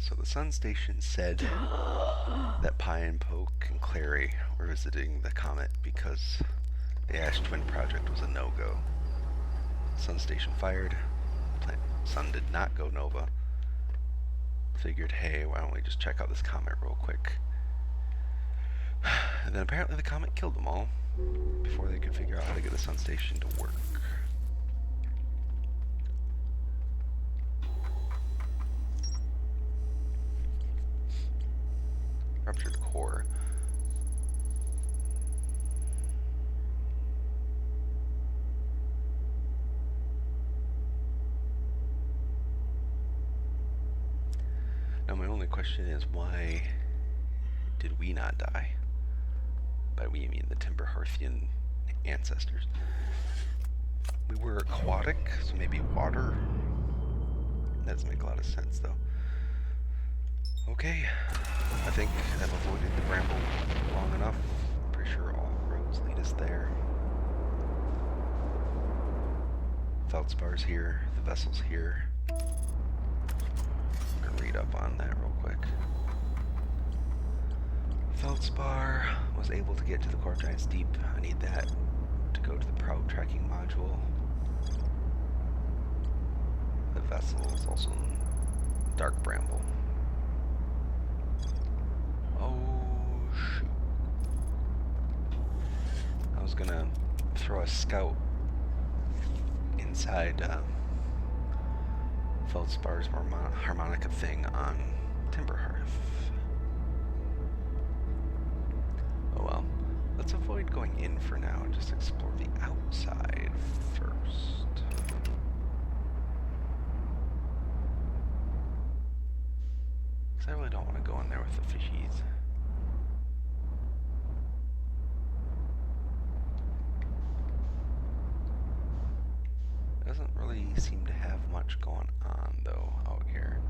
So the Sun Station said that Pine, Poke, and Clary were visiting the comet because the Ash Twin project was a no-go. Sun Station fired. Sun did not go Nova. Figured, hey, why don't we just check out this comet real quick? And then apparently the comet killed them all before they could figure out how to get the Sun Station to work. Ruptured core. Now my only question is, why did we not die? By we, I mean the Timber Hearthian ancestors. We were aquatic, so maybe water. That doesn't make a lot of sense, though. Okay, I think I've avoided the bramble long enough. Pretty sure all roads lead us there. Feldspar's here, the vessel's here. I'm gonna read up on that real quick. Feldspar was able to get to the Core Giant's Deep. I need that to go to the probe tracking module. The vessel is also in Dark Bramble. Oh, shoot. I was gonna throw a scout inside Feldspar's harmonica thing on Timberhearth. Oh well. Let's avoid going in for now and just explore the outside first. Because I really don't want to go in there with the fishies. Doesn't really seem to have much going on though out here.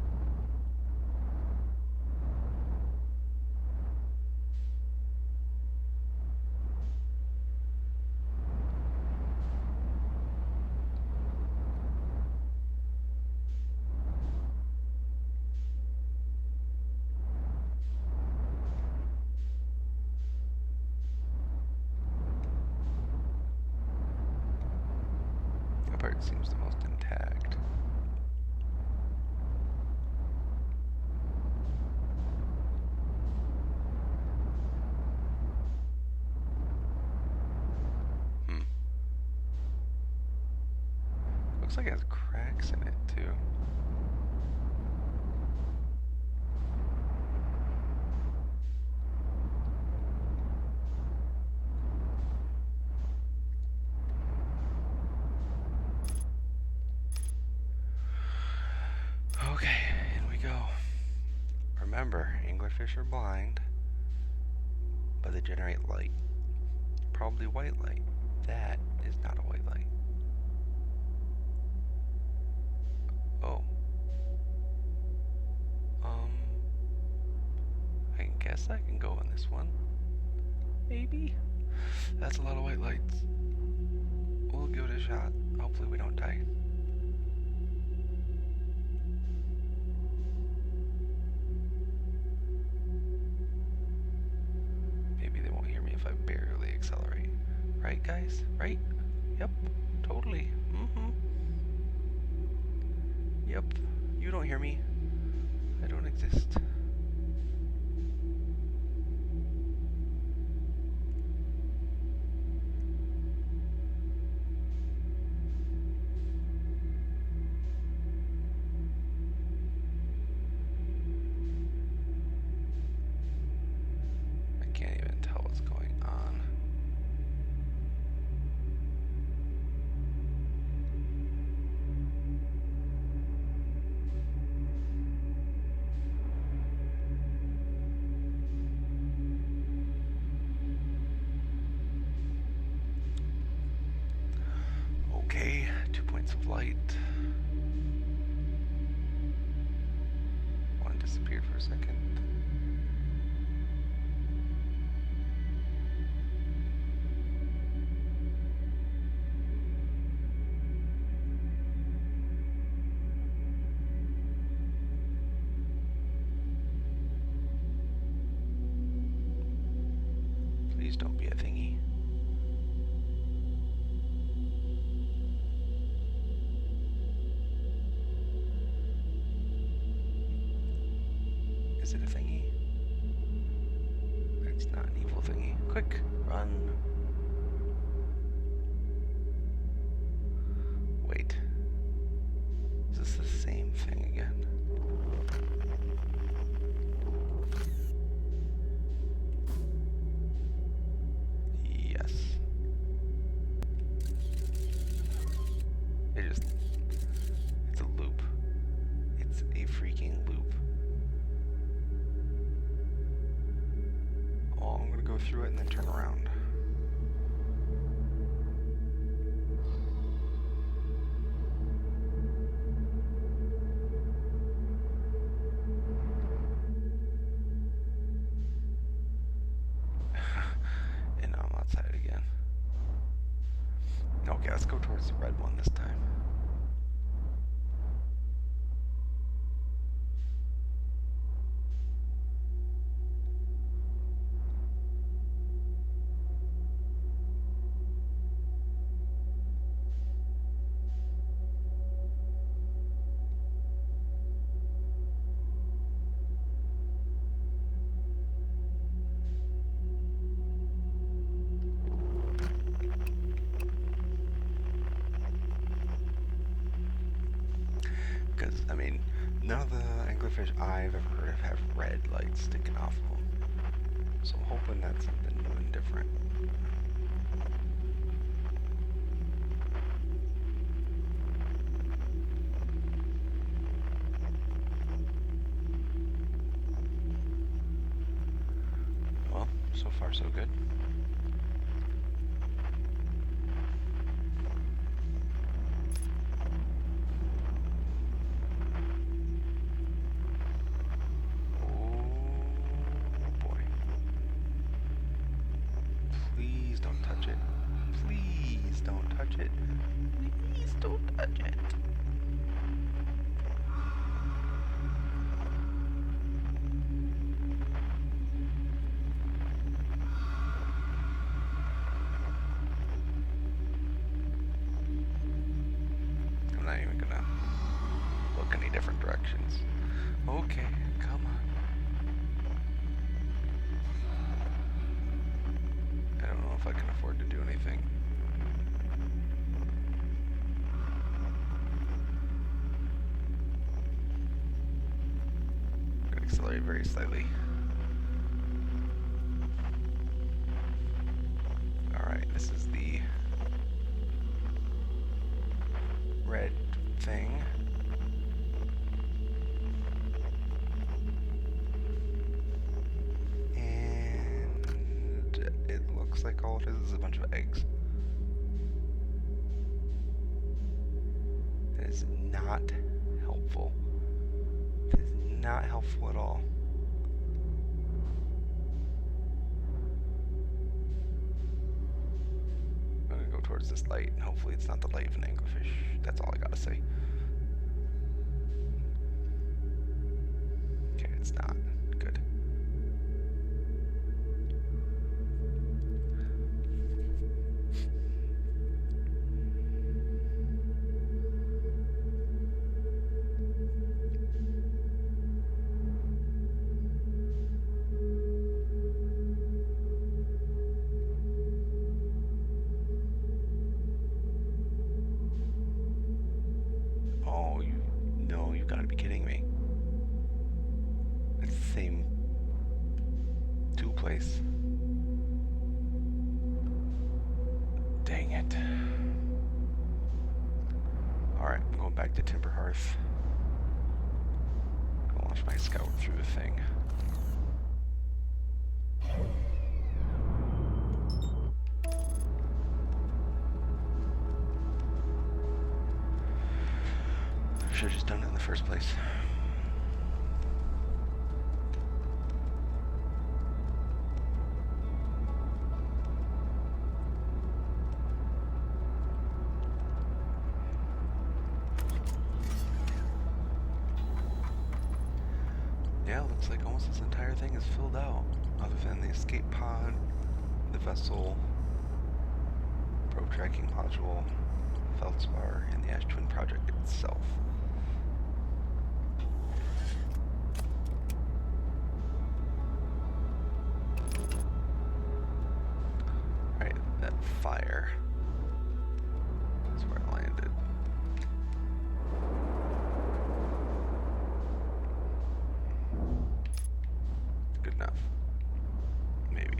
That part seems the most intact. Looks like it has cracks in it too. Okay, in we go. Remember, anglerfish are blind, but they generate light. Probably white light. That is not a white light. Oh. I guess I can go in this one. Maybe? That's a lot of white lights. We'll give it a shot. Hopefully we don't die. Maybe they won't hear me if I barely accelerate. Right, guys? Right? Yep. Totally. Yep. You don't hear me. I don't exist. I can't even tell what's going on. Okay, 2 points of light. One disappeared for a second. Please don't be a thingy. Is it a thingy? It's not an evil thingy. Quick, run. Wait. Is this the same thing again? Yes. It's a loop. It's a freaking loop. Oh, I'm gonna go through it and then turn around. And now I'm outside again. Okay, let's go towards the red one this time. Because, I mean, none of the anglerfish I've ever heard of have red lights sticking off of them. So I'm hoping that's something new and different. Well, so far so good. Please don't touch it. Please don't touch it. Please don't touch it. I'm not even gonna look any different directions. Okay, come on. I don't know if I can afford to do anything. I'm gonna accelerate very slightly. Alright, this is the red thing. And it looks like all it is a bunch of eggs. That is not helpful. That is not helpful at all. I'm gonna go towards this light, and hopefully it's not the light of an anglerfish. That's all I gotta say. Okay, it's not. Good. Oh, no, you've got to be kidding me. It's the same place. Dang it. Alright, I'm going back to Timber Hearth. I'll launch my scout through the thing. Should have just done it in the first place. Yeah, looks like almost this entire thing is filled out, other than the escape pod, the vessel, probe tracking module, feldspar, and the Ash Twin project itself. Alright, that fire. That's where I landed. Good enough. Maybe.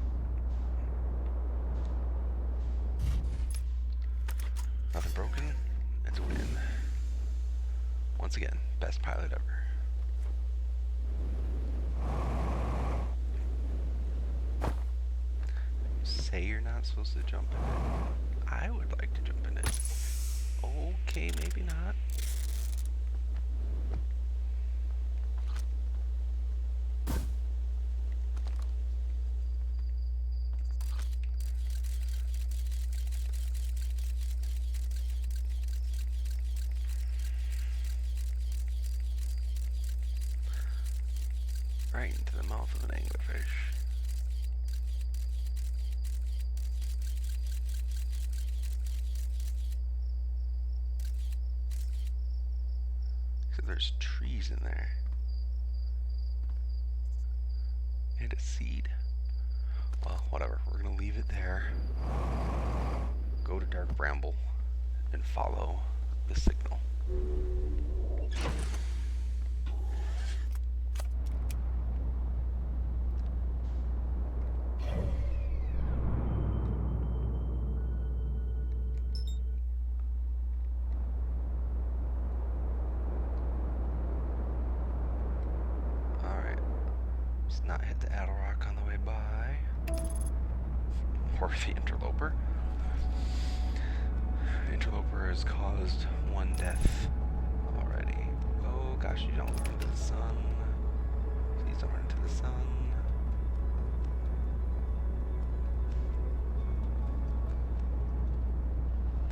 Nothing broken. It's a win. Once again, best pilot ever. Say you're not supposed to jump in it. I would like to jump in it. Okay, maybe not. Right into the mouth of an anglerfish. So there's trees in there. And a seed. Well, whatever. We're gonna leave it there. Go to Dark Bramble and follow the signal. Not hit the Addle Rock on the way by. Or the Interloper. Interloper has caused one death already. Oh gosh, you don't run into the sun. Please don't run into the sun.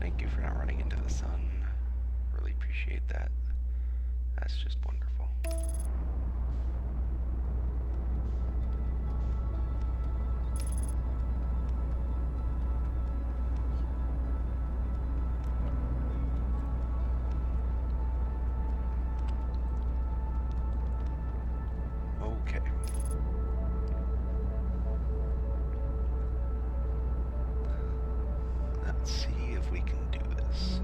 Thank you for not running into the sun. Really appreciate that. That's just wonderful. Okay. Let's see if we can do this.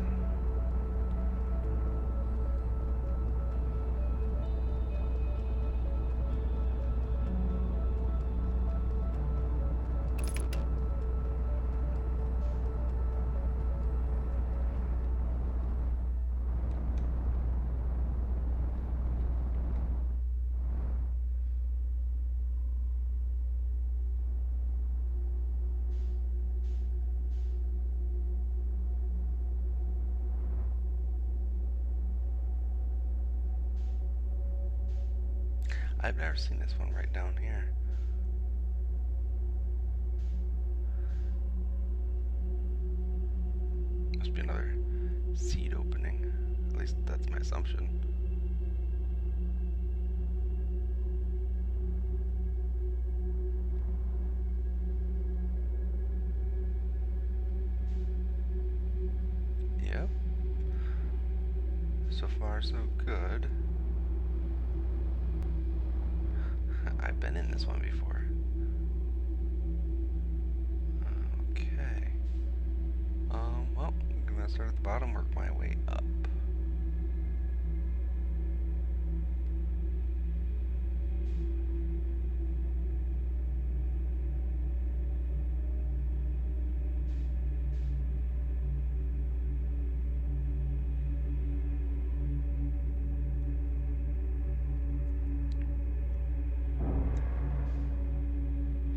I've never seen this one right down here. Must be another seed opening. At least that's my assumption. Yep. So far, so good. I've been in this one before. Okay. Well, I'm gonna start at the bottom, work my way up.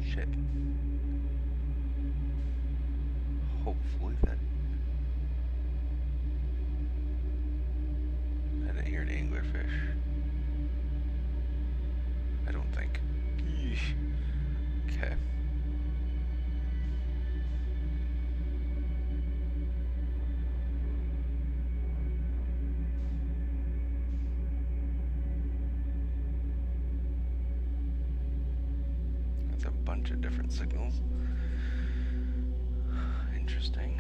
Shit. Hopefully that... I didn't hear an anglerfish. I don't think. Yeesh. Okay. That's a bunch of different signals. Interesting.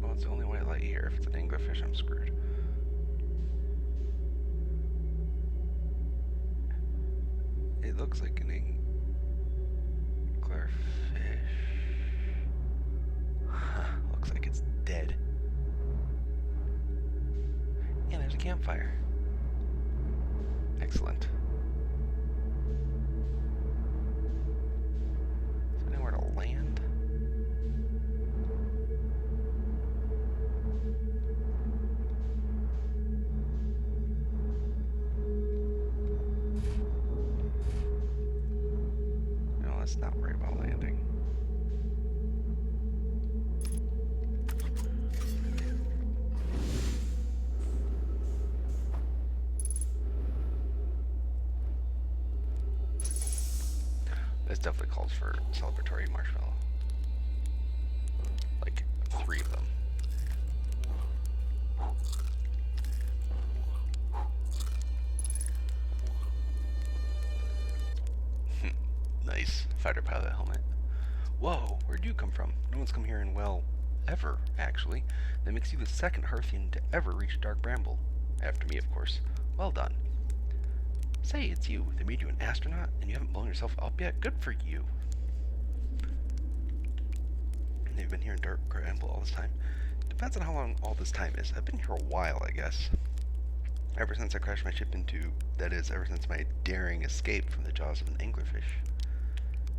Well, it's the only white light here. If it's an anglerfish, I'm screwed. It looks like an anglerfish. Huh, looks like it's dead. And there's a campfire. Excellent. Is there anywhere to land? No, let's not worry about landing. This definitely calls for celebratory marshmallow. Like 3 of them. Nice. Fighter pilot helmet. Whoa, where'd you come from? No one's come here in, well, ever, actually. That makes you the second Hearthian to ever reach Dark Bramble. After me, of course. Well done. Say, it's you. They made you an astronaut, and you haven't blown yourself up yet? Good for you. They've been here in Dark Bramble all this time. Depends on how long all this time is. I've been here a while, I guess. Ever since I crashed my ship into... That is, ever since my daring escape from the jaws of an anglerfish.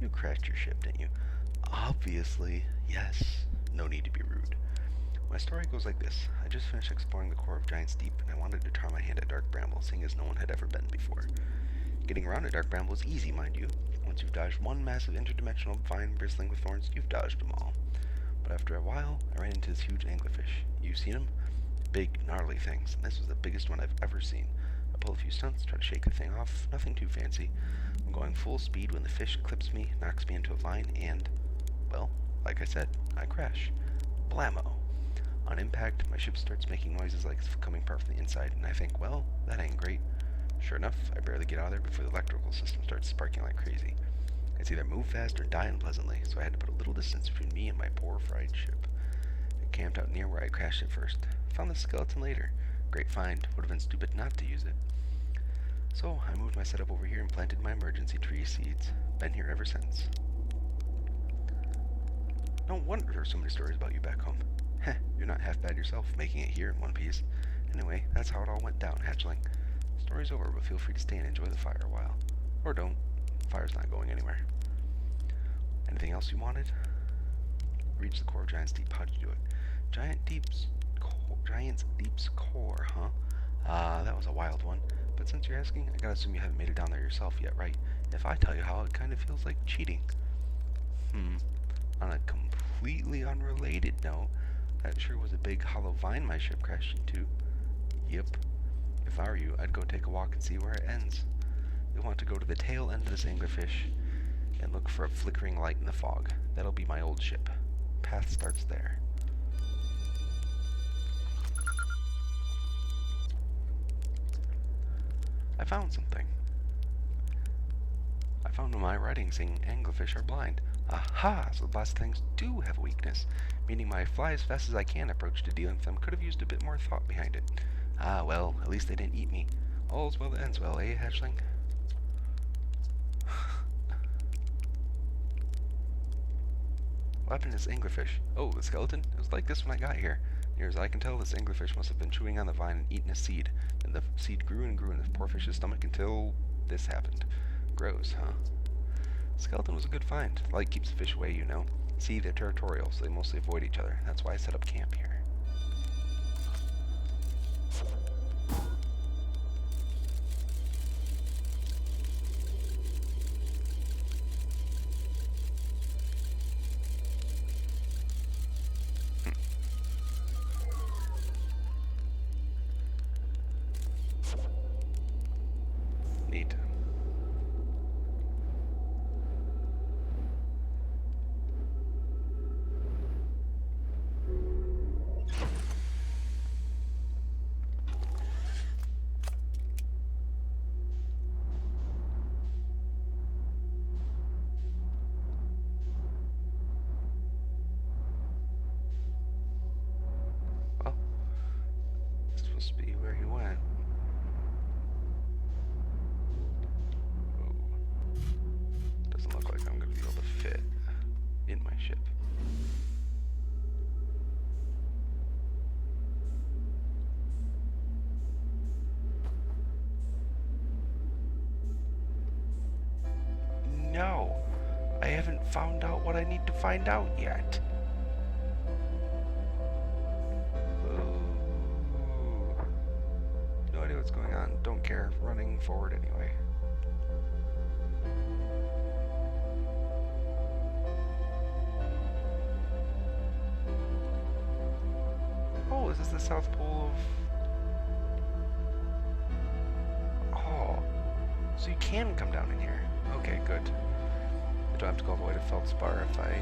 You crashed your ship, didn't you? Obviously, yes. No need to be rude. My story goes like this. I just finished exploring the core of Giant's Deep, and I wanted to try my hand at Dark Bramble, seeing as no one had ever been before. Getting around to Dark Bramble is easy, mind you. Once you've dodged one massive interdimensional vine bristling with thorns, you've dodged them all. But after a while, I ran into this huge anglerfish. You've seen him? Big, gnarly things, and this was the biggest one I've ever seen. I pull a few stunts, try to shake the thing off, nothing too fancy. I'm going full speed when the fish clips me, knocks me into a vine, and, well, like I said, I crash. Blammo! On impact, my ship starts making noises like it's coming apart from the inside, and I think, well, that ain't great. Sure enough, I barely get out of there before the electrical system starts sparking like crazy. It's either move fast or die unpleasantly, so I had to put a little distance between me and my poor fried ship. I camped out near where I crashed it first. Found the skeleton later. Great find. Would have been stupid not to use it. So I moved my setup over here and planted my emergency tree seeds. Been here ever since. No wonder there's so many stories about you back home. Heh, you're not half bad yourself, making it here in one piece. Anyway, that's how it all went down, hatchling. Story's over, but feel free to stay and enjoy the fire a while. Or don't. Fire's not going anywhere. Anything else you wanted? Reach the core of Giant's Deep. How'd you do it? Giant's Deep's core, huh? That was a wild one. But since you're asking, I gotta assume you haven't made it down there yourself yet, right? If I tell you how, it kind of feels like cheating. On a completely unrelated note, that sure was a big hollow vine my ship crashed into. Yep. If I were you, I'd go take a walk and see where it ends. You'll want to go to the tail end of this anglerfish and look for a flickering light in the fog. That'll be my old ship. Path starts there. I found something. I found my writing saying anglerfish are blind. Aha! So the last things do have a weakness, meaning my fly as fast as I can approach to dealing with them could have used a bit more thought behind it. Ah, well, at least they didn't eat me. All's well that ends well, eh, hatchling? What happened to this anglerfish? Oh, the skeleton? It was like this when I got here. Near as I can tell, this anglerfish must have been chewing on the vine and eaten a seed. Then the seed grew and grew in the poor fish's stomach until this happened. Gross, huh? Skeleton was a good find. Light keeps the fish away, you know. See, they're territorial, so they mostly avoid each other. That's why I set up camp here. Neat. supposed to be where he went. Whoa. Doesn't look like I'm going to be able to fit in my ship. No! I haven't found out what I need to find out yet. Ooh. No idea what's going on. Don't care. Running forward anyway. Oh, is this the South Pole of... Oh. So you can come down in here. Okay, good. I don't have to go all the way to Feldspar if I,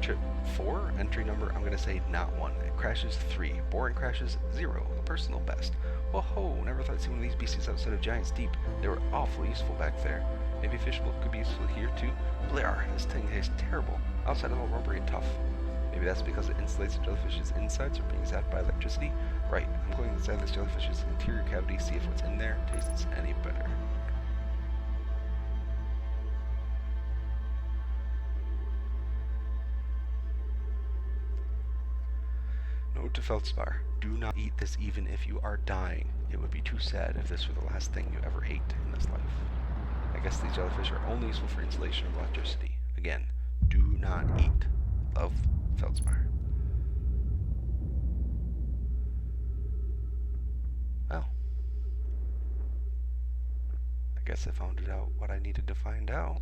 Trip 4, entry number, I'm gonna say not 1. It crashes 3. Boring crashes 0. The personal best. Whoa ho, never thought I'd see one of these beasties outside of Giant's Deep. They were awfully useful back there. Maybe fishbowl could be useful here too. Blair, this thing tastes terrible. Outside all rubbery and tough. Maybe that's because it insulates the jellyfish's insides or being zapped by electricity. Right, I'm going inside this jellyfish's interior cavity, see if what's in there tastes any better. Note to Feldspar, do not eat this even if you are dying. It would be too sad if this were the last thing you ever ate in this life. I guess these jellyfish are only useful for insulation of electricity. Again, do not eat. Love, Feldspar. Well, I guess I found out what I needed to find out.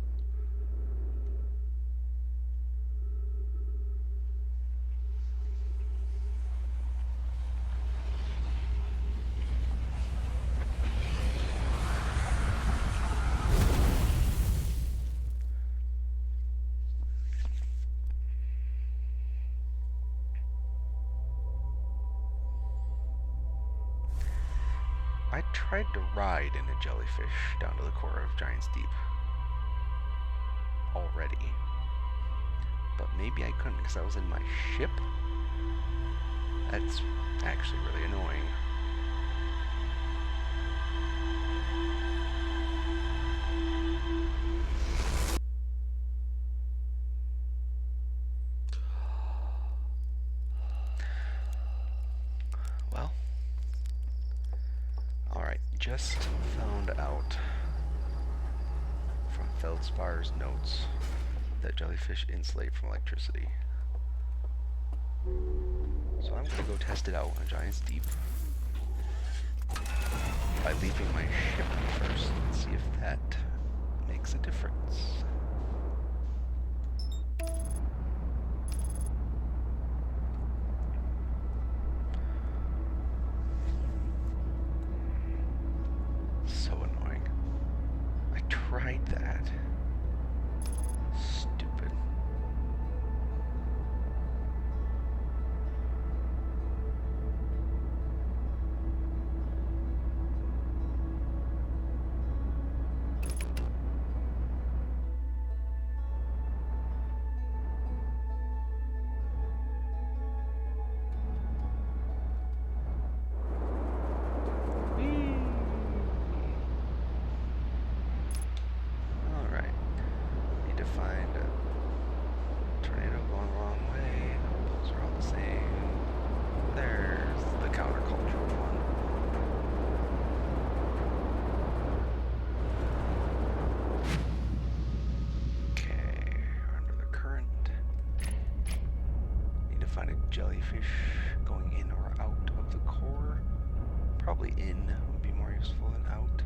I tried to ride in a jellyfish down to the core of Giant's Deep already, but maybe I couldn't because I was in my ship. That's actually really annoying. Well, alright, just found out from Feldspar's notes that jellyfish insulate from electricity. So I'm gonna go test it out on Giant's Deep by leaving my ship first and see if that makes a difference. So annoying. I tried that. Stupid. Alright. Need to find a tornado going the wrong way. Those are all the same. There's the countercultural one. Okay, we're under the current. Need to find a jellyfish going in or out of the core. Probably in would be more useful than out.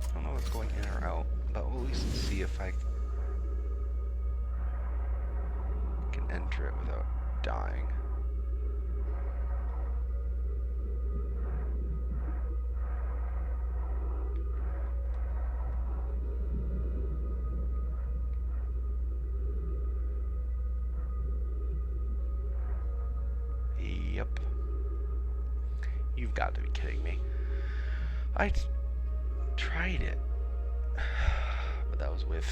I don't know what's going in or out, but we'll at least see if I can enter it without dying. Yep. You've got to be kidding me. I tried it. But that was with...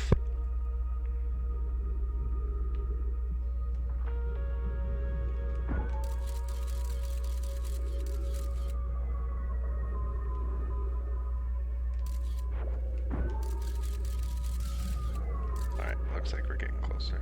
Alright, looks like we're getting closer.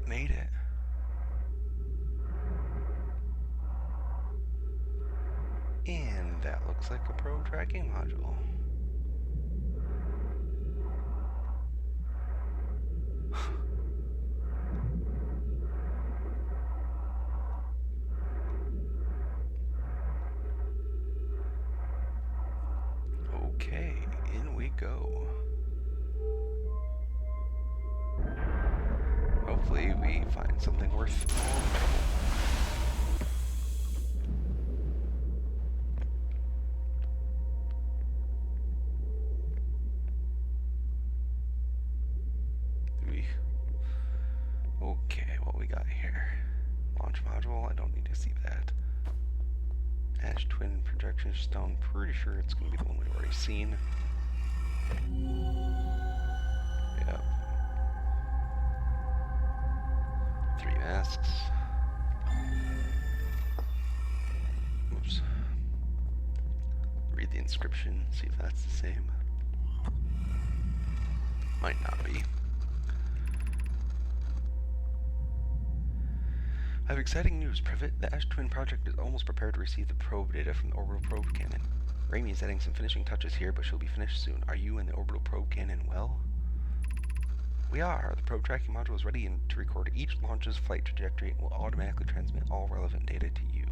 Made it. And that looks like a probe tracking module. Okay, in we go. Hopefully we find something worth Okay, what we got here? Launch module, I don't need to see that. Ash Twin projection stone, pretty sure it's going to be the one we've already seen. Yep. 3 masks. Oops. Read the inscription, see if that's the same. Might not be. I have exciting news, Privet. The Ash Twin project is almost prepared to receive the probe data from the orbital probe cannon. Raimi is adding some finishing touches here, but she'll be finished soon. Are you and the orbital probe cannon well? We are. The probe tracking module is ready to record each launch's flight trajectory and will automatically transmit all relevant data to you.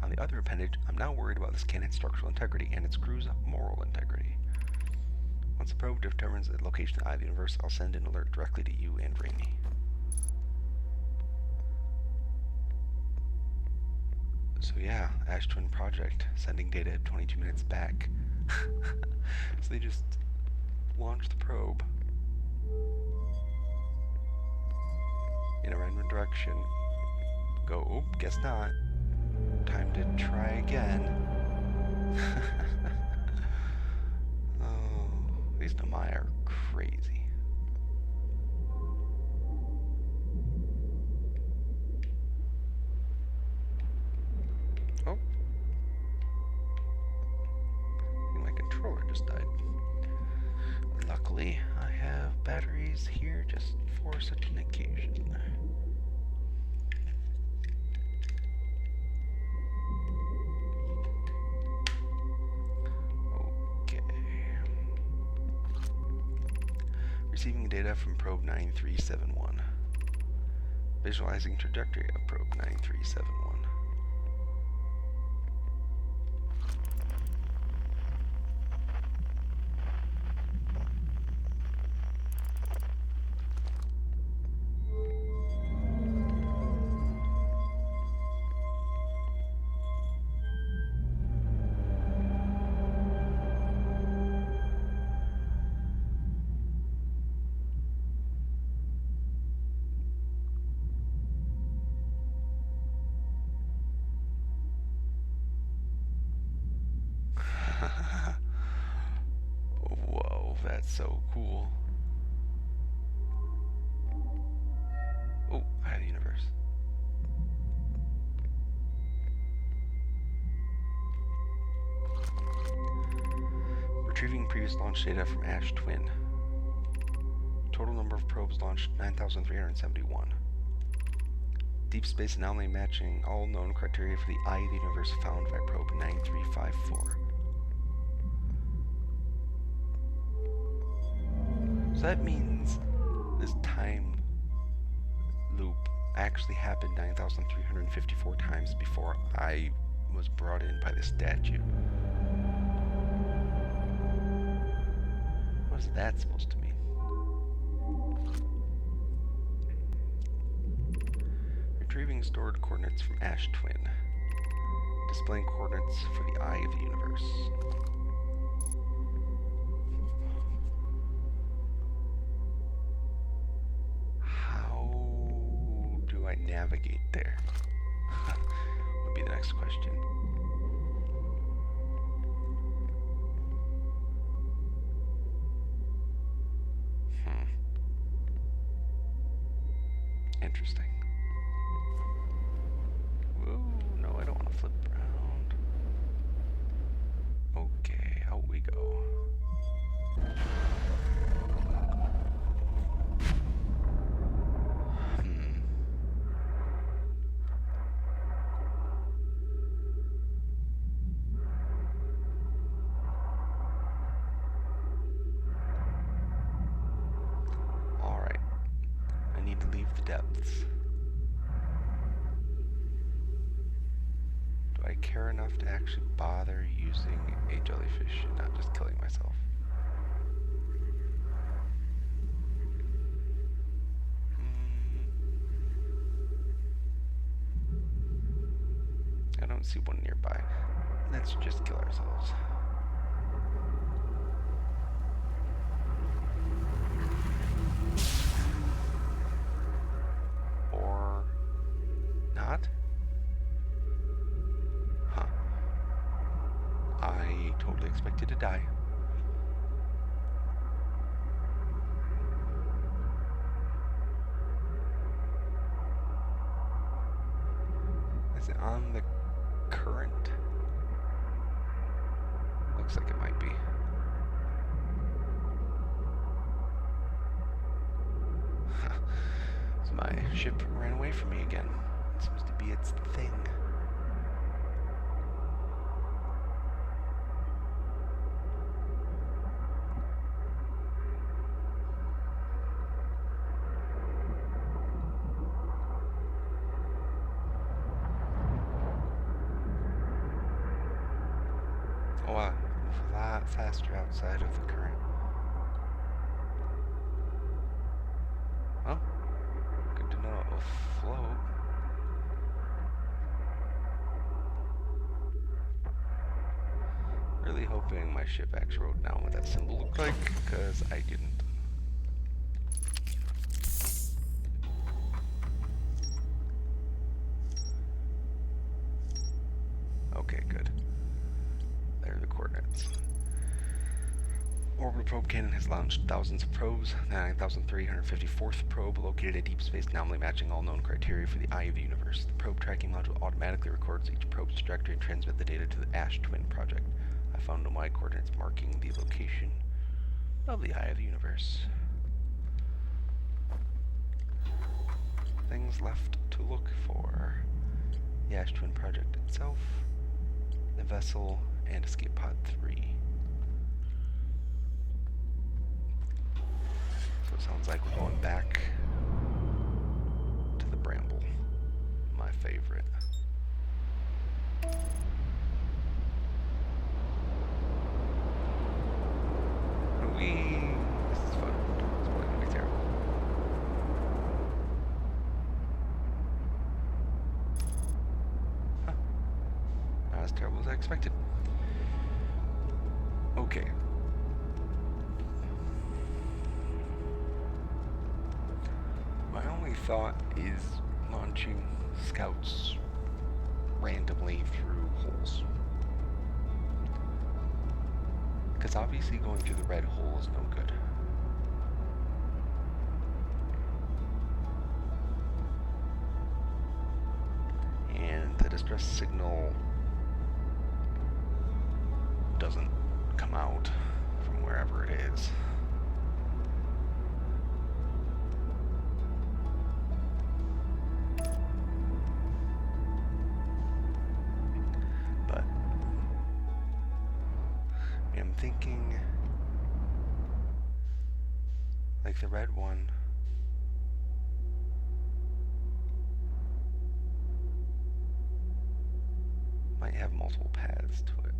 On the other appendage, I'm now worried about this cannon's structural integrity and its crew's moral integrity. Once the probe determines the location of the eye of the universe, I'll send an alert directly to you and Raimi. So yeah, Ash Twin project, sending data 22 minutes back. So they just launched the probe in a random direction. Go, oop, guess not. Time to try again. Oh, these Nomai are crazy. Oh. I think my controller just died. Luckily, I have batteries here just for such an occasion. Okay. Receiving data from probe 9371. Visualizing trajectory of probe 9371. Whoa, that's so cool. Oh, Eye of the Universe. Retrieving previous launch data from Ash Twin. Total number of probes launched 9,371. Deep space anomaly matching all known criteria for the Eye of the Universe found by probe 9354. So that means this time actually happened 9,354 times before I was brought in by the statue. What is that supposed to mean? Retrieving stored coordinates from Ash Twin. Displaying coordinates for the Eye of the Universe. How do I navigate there? Would be the next question. Interesting. Whoa, no, I don't want to flip around. Okay, out we go. Alright. I need to leave the depths. Do I care enough to actually bother using a jellyfish and not just killing myself? I don't see one nearby. Let's just kill ourselves. Or not? Huh. I totally expected to die. Is it on the current? Looks like it might be. So my ship ran away from me again. It seems to be its thing. Oh wow, a lot faster outside of the current. Well, good to know it will float. Really hoping my ship actually wrote down what that symbol looked like, because I didn't. Okay, good. There are the coordinates. Orbital probe cannon has launched thousands of probes. The 9,354th probe located a deep space anomaly matching all known criteria for the Eye of the Universe. The probe tracking module automatically records each probe's trajectory and transmits the data to the Ash Twin project. I found no Y coordinates marking the location of the Eye of the Universe. Things left to look for: the Ash Twin project itself, the vessel, and escape pod 3. So it sounds like we're going back to the Bramble, my favorite. Whee! This is fun. It's probably gonna be terrible. Huh. Not as terrible as I expected. Okay. My only thought is launching scouts randomly through holes. Because obviously going through the red hole is no good. And the distress signal doesn't come out from wherever it is. But I'm thinking like the red one multiple paths to it.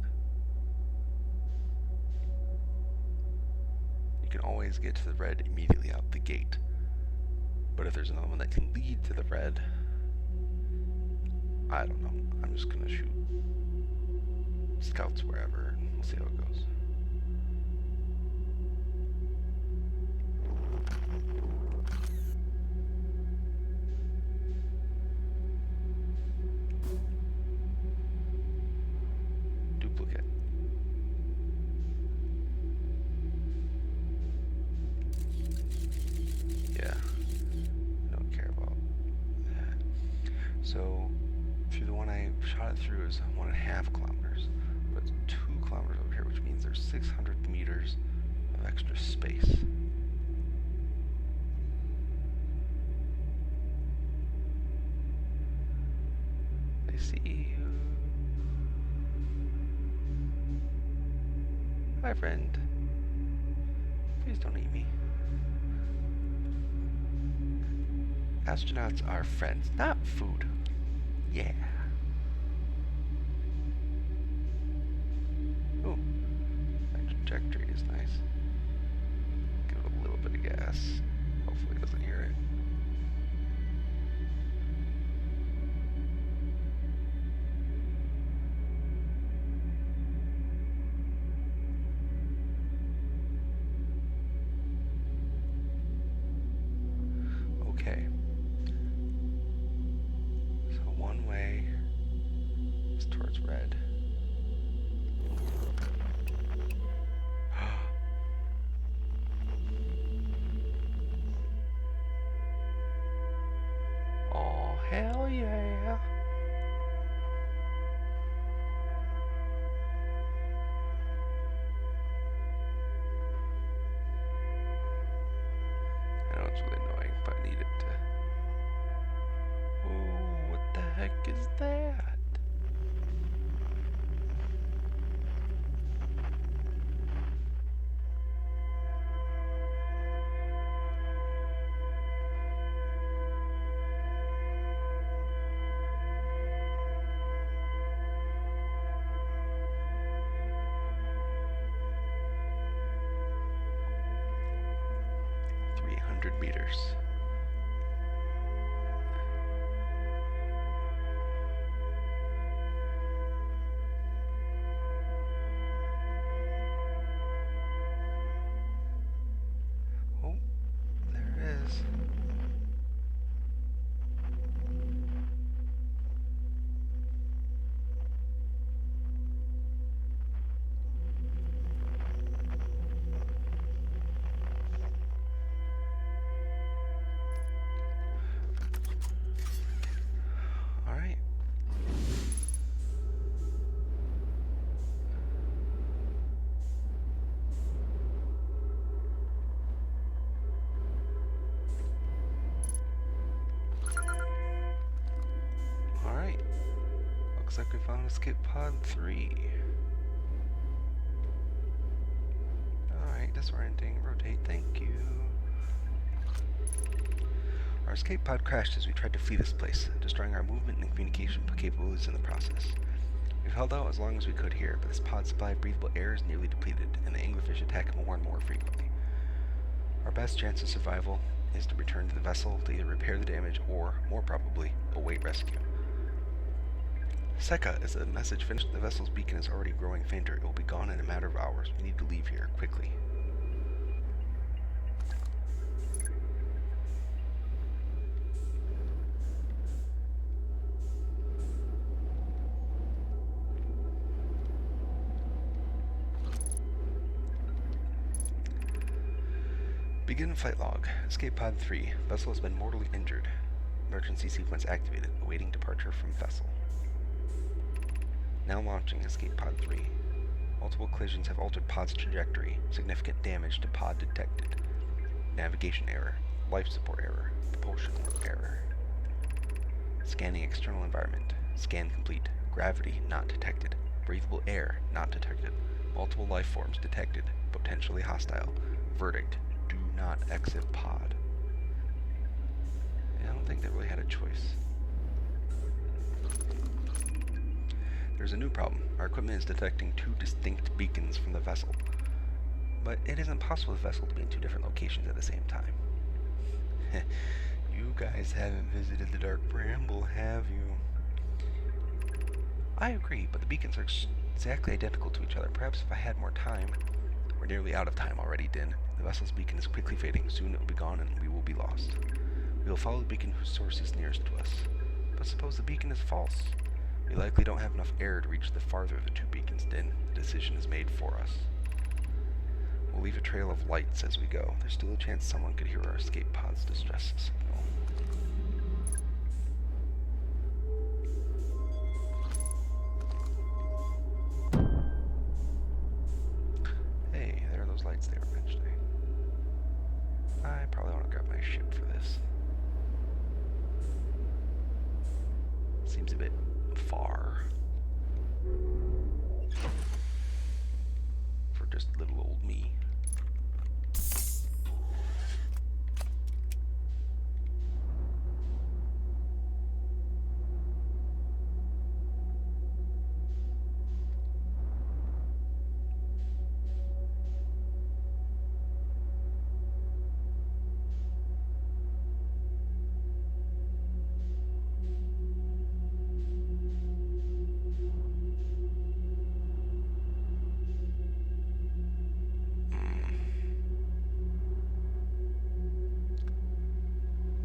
You can always get to the red immediately out the gate. But if there's another one that can lead to the red, I don't know. I'm just gonna shoot scouts wherever and we'll see how it goes. Duplicate. Yeah, I don't care about that. So, through the one I shot it through is 1.5 kilometers, but it's 2 kilometers over here, which means there's 600 meters of extra space. I see you. Hi, friend. Please don't eat me. Astronauts are friends, not food. Yeah. Ooh, that trajectory is nice. Give it a little bit of gas. Hopefully it doesn't hear it. Okay. So one way is towards red. Oh, hell yeah. I know it's really annoying, but I need it to... Whoa, what the heck is that? Meters. Oh, there it is. Looks like we found escape pod 3. Alright, disorienting, rotate, thank you. Our escape pod crashed as we tried to flee this place, destroying our movement and communication capabilities in the process. We've held out as long as we could here, but this pod's supply of breathable air is nearly depleted, and the anglerfish attack more and more frequently. Our best chance of survival is to return to the vessel to either repair the damage or, more probably, await rescue. Seka, as the message finished, the vessel's beacon is already growing fainter. It will be gone in a matter of hours. We need to leave here, quickly. Begin flight log. Escape pod 3. Vessel has been mortally injured. Emergency sequence activated. Awaiting departure from vessel. Now launching escape pod 3. Multiple collisions have altered pod's trajectory. Significant damage to pod detected. Navigation error. Life support error. Propulsion error. Scanning external environment. Scan complete. Gravity not detected. Breathable air not detected. Multiple life forms detected. Potentially hostile. Verdict. Do not exit pod. I don't think they really had a choice. There's a new problem. Our equipment is detecting two distinct beacons from the vessel. But it isn't possible for the vessel to be in two different locations at the same time. You guys haven't visited the Dark Bramble, have you? I agree, but the beacons are exactly identical to each other. Perhaps if I had more time. We're nearly out of time already, Din. The vessel's beacon is quickly fading. Soon it will be gone and we will be lost. We will follow the beacon whose source is nearest to us. But suppose the beacon is false. We likely don't have enough air to reach the farther of the two beacons, Din. The decision is made for us. We'll leave a trail of lights as we go. There's still a chance someone could hear our escape pod's distress signal. Hey, there are those lights they were mentioning. I probably want to grab my ship for this. Seems a bit far for just little old me.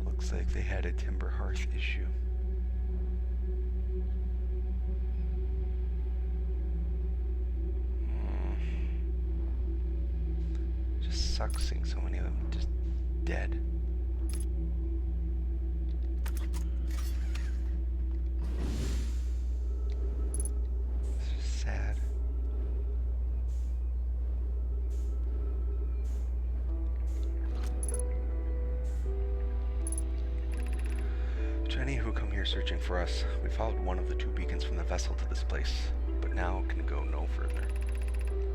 Looks like they had a timber hearth issue. Just sucks seeing so many of them just dead. It's just sad. To any who come here searching for us, we followed one of the two beacons from the vessel to this place, but now can go no further.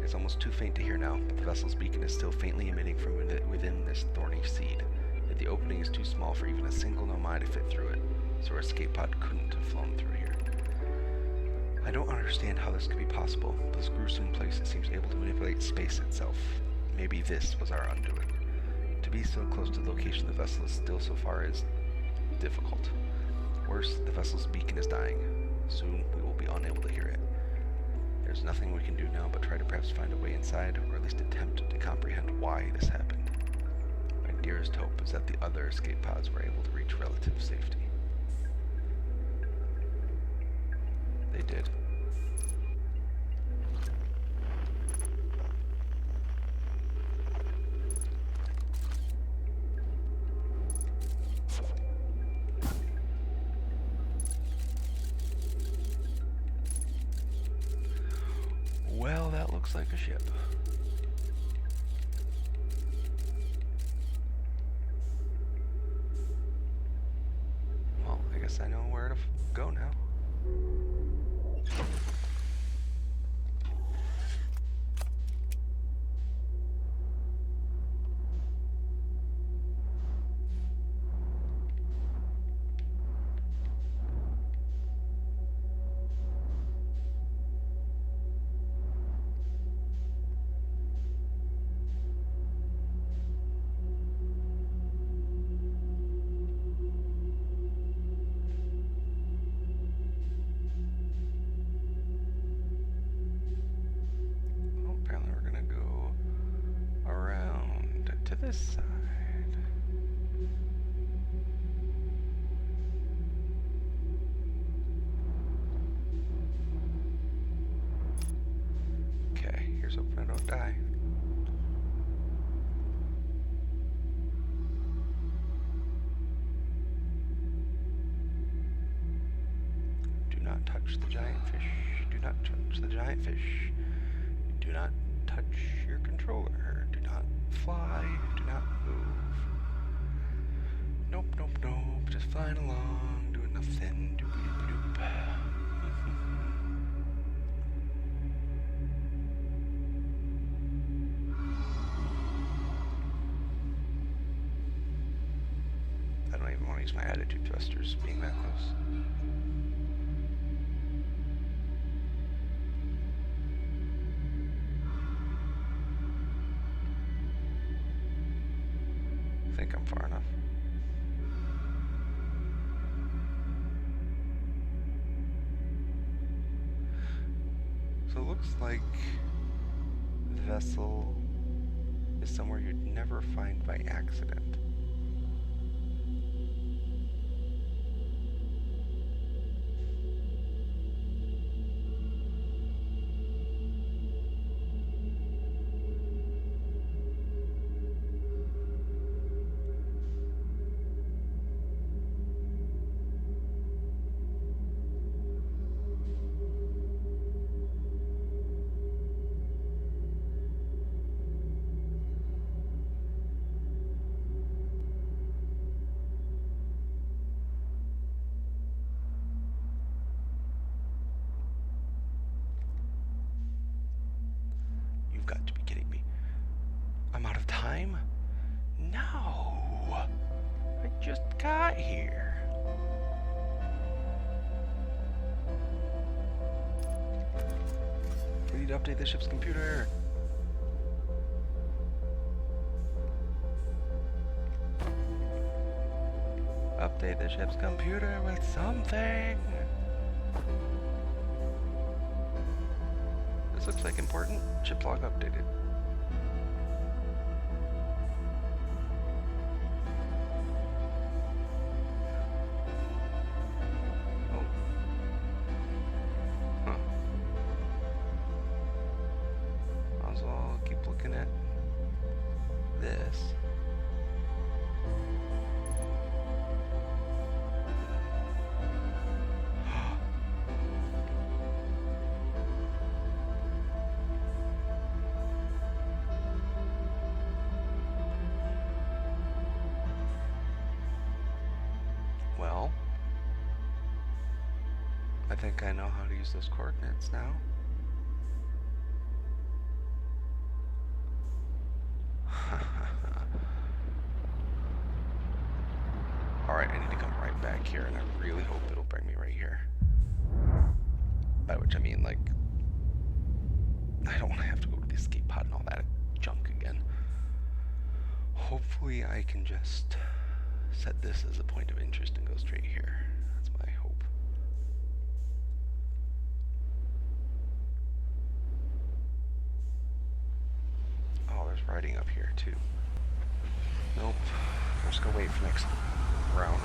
It's almost too faint to hear now, but the vessel's beacon is still faintly emitting from within this thorny seed. Yet the opening is too small for even a single nomai to fit through it, so our escape pod couldn't have flown through here. I don't understand how this could be possible. This gruesome place seems able to manipulate space itself. Maybe this was our undoing. To be so close to the location the vessel is still so far is difficult. Worse, the vessel's beacon is dying. Soon we will be unable to hear it. There's nothing we can do now but try to perhaps find a way inside, or at least attempt to comprehend why this happened. My dearest hope is that the other escape pods were able to reach relative safety. They did. Well, that looks like a ship. Well, I guess I know where to go now. This side. Okay, here's hoping I don't die. Do not touch the giant fish. Do not touch the giant fish. Do not touch your controller. Do not fly. Do not move. Nope, nope, nope. Just flying along, doing nothing. Doop doop doop. I don't even want to use my attitude thrusters being that close. think I'm far enough. So it looks like the vessel is somewhere you'd never find by accident. You've got to be kidding me. I'm out of time? No! I just got here. We need to update the ship's computer. Update the ship's computer with something. This looks like important. Ship log updated. Oh. Huh. Might as well keep looking at this. Well, I think I know how to use those coordinates now. Alright, I need to come right back here, and I really hope it'll bring me right here. By which I mean, like, I don't want to have to go to the escape pod and all that junk again. Hopefully I can just set this as a point of interest and go straight here. That's my hope. Oh, there's writing up here too. Nope. We'll just go wait for next round.